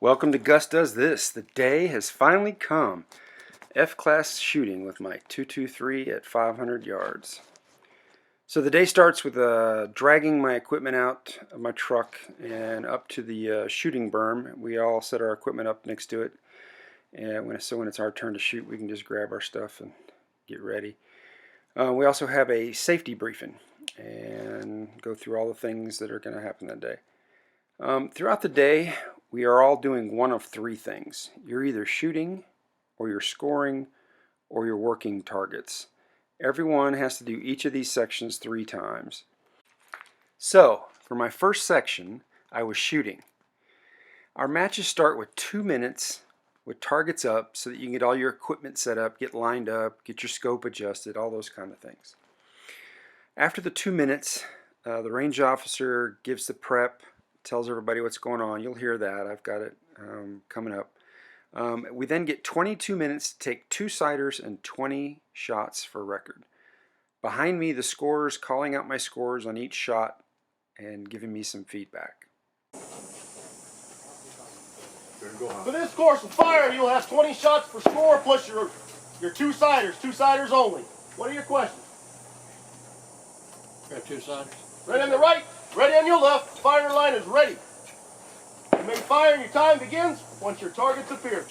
Welcome to Gus Does This. The day has finally come. F-class shooting with my 223 at 500 yards. So the day starts with dragging my equipment out of my truck and up to the shooting berm. We all set our equipment up next to it. And so when it's our turn to shoot, we can just grab our stuff and get ready. We also have a safety briefing and go through all the things that are going to happen that day. Throughout the day, we are all doing one of three things. You're either shooting, or you're scoring, or you're working targets. Everyone has to do each of these sections 3 times. So, for my first section, I was shooting. Our matches start with 2 minutes with targets up so that you can get all your equipment set up, get lined up, get your scope adjusted, all those kind of things. After the 2 minutes, the range officer gives the prep, tells everybody what's going on. You'll hear that. I've got it coming up. We then get 22 minutes to take 2 sighters and 20 shots for record. Behind me, the scorers calling out my scores on each shot and giving me some feedback. For this course of fire, you'll have 20 shots per score plus your 2 sighters only. What are your questions? Got 2 sighters. Ready on the right, ready on your left. Firing line is ready. You may fire and your time begins once your targets appear.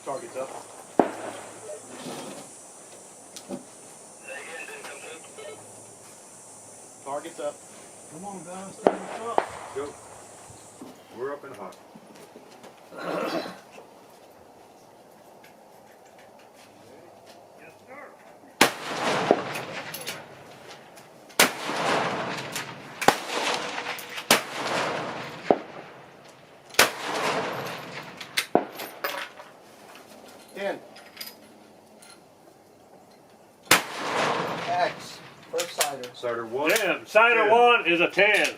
Targets up. Targets up. Come on, guys, targets up. Go. We're up and hot. Yes, sir. X, first sighter. Sighter 1. Damn, sighter 1 is a 10.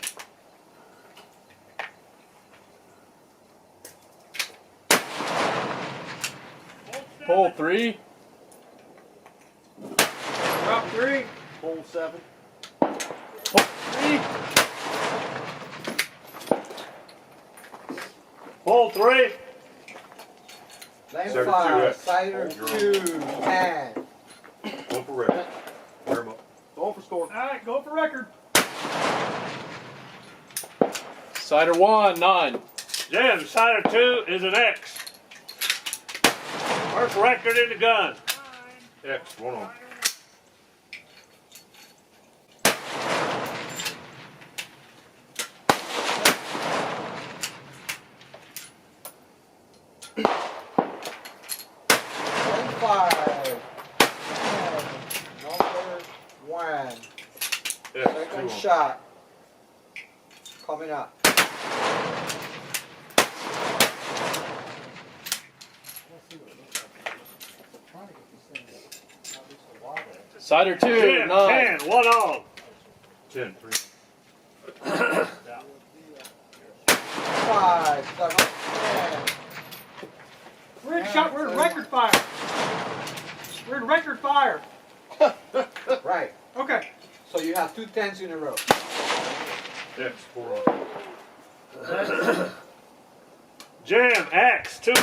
Pull 3. Drop 3. Hole 7. Pull 3. Pull 3. Lane Sighter 5, 2X. sighter 2, 10. Go for red. Fire 'em up. Going for score. Alright, go for record. Sighter 1, 9. Jim, sighter 2 is an X. First record in the gun. X, 1 on. Lane 5, 10. Number 1. X, 2 Second on. shot. Coming up. Sighter 2, 9. 10, 1 on. 10, 3 5, 7, 10. We're in shot. We're in record fire. We're in record fire. Right. Okay. So you have 2 10s in a row. on. X, 4 on. Jim, X, 2.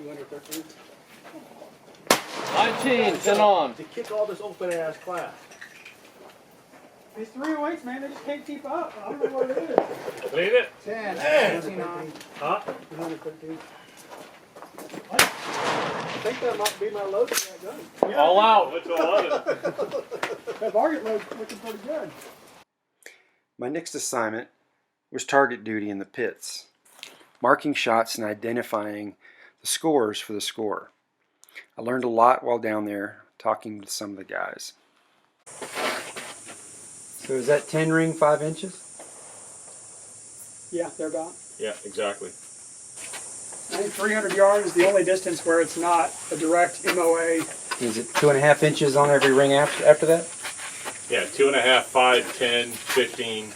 $213. 19, 10 on. To kick all this open ass class. These 308s, man, they just can't keep up. I don't know what it is. Lead it. 10, Man. 89. Huh? 213. I think that might be my load for that gun. All out. That's all of it. That target load's looking pretty good. My next assignment was target duty in the pits. marking shots and identifying the scores for the scorer. I learned a lot while down there talking with some of the guys. So is that 10 ring 5 inches? Yeah, they're about. Yeah, exactly. I think 300 yards is the only distance where it's not a direct MOA. Is it 2.5 inches on every ring after that? Yeah, 2.5, 5, 10, 15.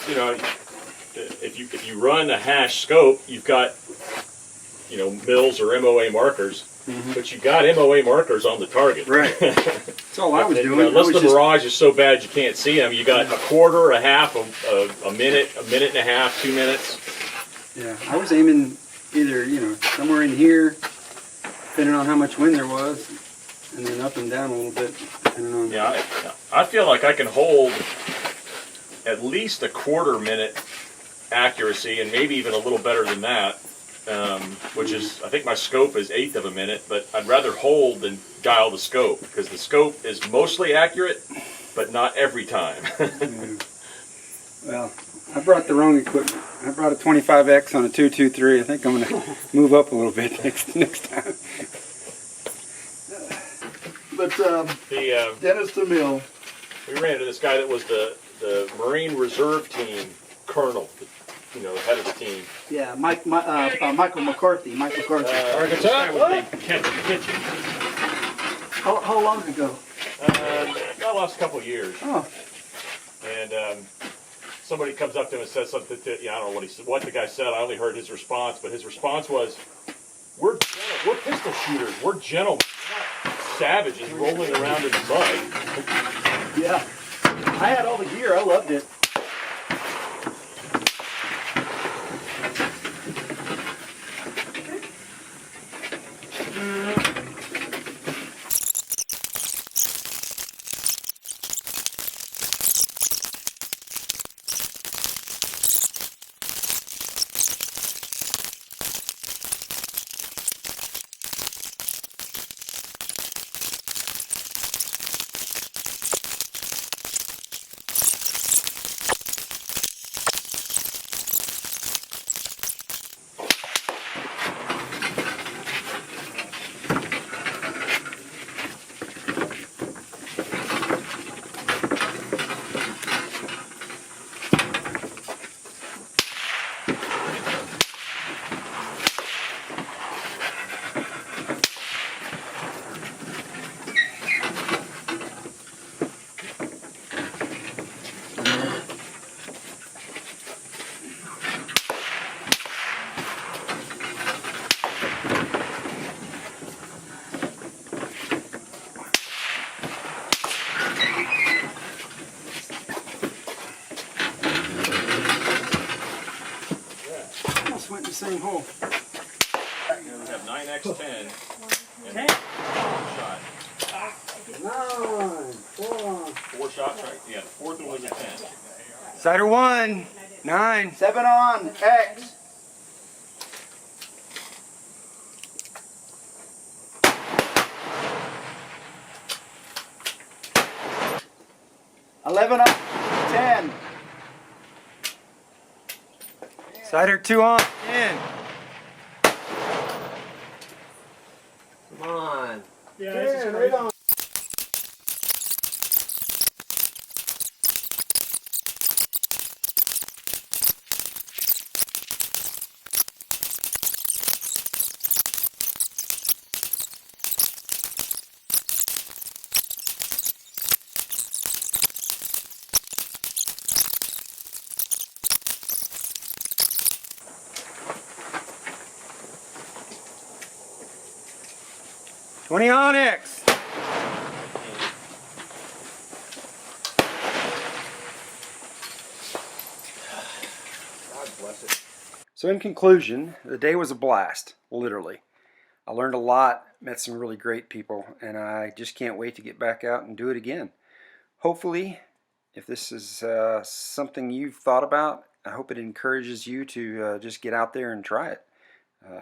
You know, if you run a hash scope, you've got, you know, mils or MOA markers, but you got MOA markers on the target. Right. That's all I was doing. Unless the mirage is so bad you can't see them, you got a quarter, a half, a minute and a half, 2 minutes. Yeah, I was aiming either, you know, somewhere in here, depending on how much wind there was, and then up and down a little bit, depending on... Yeah, I feel like I can hold at least a quarter minute accuracy, and maybe even a little better than that, which is, I think my scope is 1/8 of a minute, but I'd rather hold than dial the scope, because the scope is mostly accurate, but not every time. Yeah. Well, I brought the wrong equipment. I brought a 25X on a 223. I think I'm going to move up a little bit next time. But Dennis DeMille. We ran into this guy that was the Marine Reserve Team colonel, you know, head of the team. Yeah, Michael McCarthy. How long ago? That last couple of years. Oh. And somebody comes up to him and says something to, I don't know what he said, what the guy said. I only heard his response, but his response was, "We're pistol shooters. We're gentlemen. We're not savages rolling around in the mud." Yeah. I had all the gear. I loved it. Went in the same hole. We have 9x10 and 4 shots, right? Yeah, the fourth one was a 10. Sider 1, 9. 7 on, X. $11 up, 10. Sider 2 on, 10. Come on. Yeah, this is great. on. $20 on X. God bless it. So in conclusion, the day was a blast, literally. I learned a lot, met some really great people, and I just can't wait to get back out and do it again. Hopefully, if this is something you've thought about, I hope it encourages you to just get out there and try it.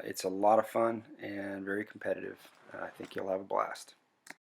It's a lot of fun and very competitive. I think you'll have a blast.